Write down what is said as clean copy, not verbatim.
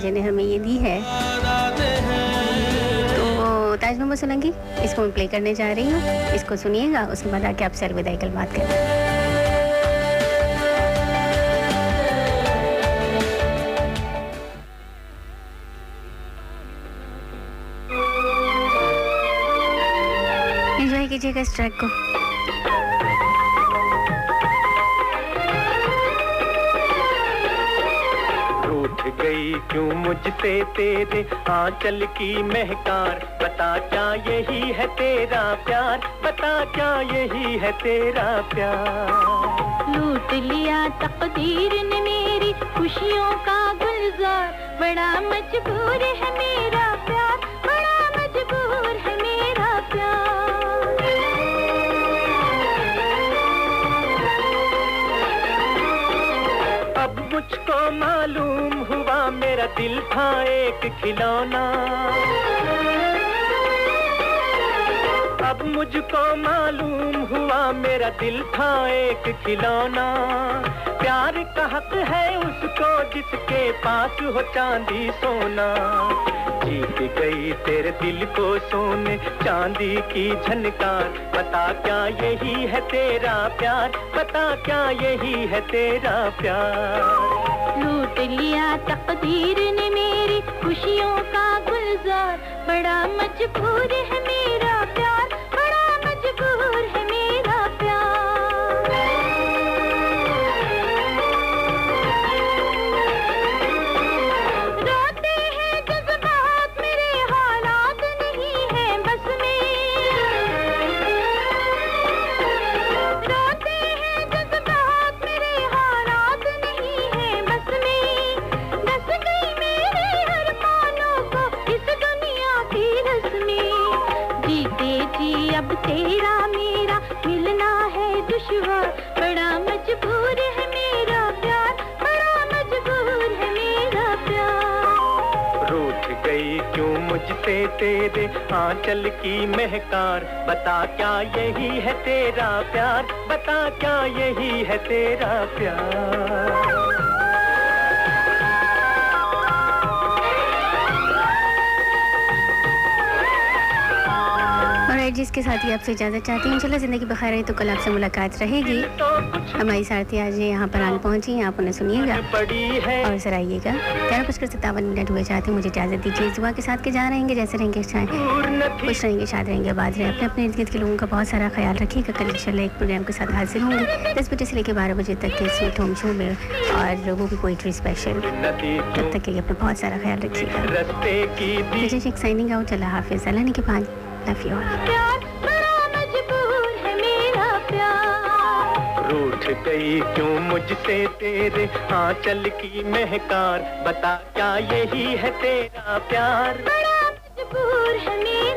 राजा ने हमें ये दी है। तो ताज मोहम्मद सोलंकी, इसको मैं प्ले करने जा रही हूँ, इसको सुनिएगा, उसके बाद आके आपसे अलविदा कलमात करें। एंजॉय कीजिएगा इस ट्रैक को। रूठ गई क्यों मुझसे तेरे आंचल की महकार, बता क्या यही है तेरा प्यार, बता क्या यही है तेरा प्यार। लूट लिया तकदीर ने मेरी खुशियों का गुलजार, बड़ा मजबूर है मेरा प्यार, बड़ा मजबूर है मेरा प्यार। अब मुझको मालूम हुआ मेरा दिल था एक खिलौना, अब मुझको मालूम हुआ मेरा दिल था एक खिलौना। प्यार का हक है उसको जिसके पास हो चांदी सोना, जीत गई तेरे दिल को सोने चांदी की झनकार, बता क्या यही है तेरा प्यार, बता क्या यही है तेरा प्यार। लूट लिया तकदीर ने मेरी खुशियों का गुलजार, बड़ा मजबूर है मेरा प्यार, बड़ा मजबूर है मेरा प्यार। रोते हैं जज्बात मेरे हालात नहीं है बस में, रोते हैं जज्बात मेरे हालात नहीं है बस में, दस गई मेरे अरमानों को इस दुनिया की रस्में। जीते जी अब तेरा मेरा मिलना है दुश्वार, बड़ा मजबूर है मेरा प्यार, बड़ा मजबूर है मेरा प्यार। रूठ गई क्यों मुझसे तेरे आंचल की महकार, बता क्या यही है तेरा प्यार, बता क्या यही है तेरा प्यार। और जिसके साथ ही आपसे इजाज़त चाहती हूँ। इंशाल्लाह ज़िंदगी बखैर रही तो कल आपसे मुलाकात रहेगी। हमारी साथी आज यहाँ पर आन पहुँची, आप उन्हें सुनिएगा और सराइएगा। 11:57 हुए चाहती हूँ, मुझे इजाज़त दीजिए। दुआ के साथ के जहाँ रहेंगे, जैसे रहेंगे, खुश रहेंगे, शाद रहेंगे, आबाद रहें। अपने अपने इर्द गिर्द के लोगों का बहुत सारा ख्याल रखिएगा। कल इंशाल्लाह एक प्रोग्राम के साथ हाजिर होंगे 10 बजे से लेकर 12 बजे तक के स्वीट होम शो में, और वो भी पोइट्री स्पेशल। तब तक के लिए अपना बहुत सारा ख्याल रखिएगा। Signing out. अल्लाह हाफिज़। अल्लाह के बाद लव यू ऑल। प्यार बड़ा मजबूर है मेरा प्यार। रूठ गई क्यों मुझसे तेरे आंचल की महकार, बता क्या यही है तेरा प्यार, बड़ा मजबूर है मेरा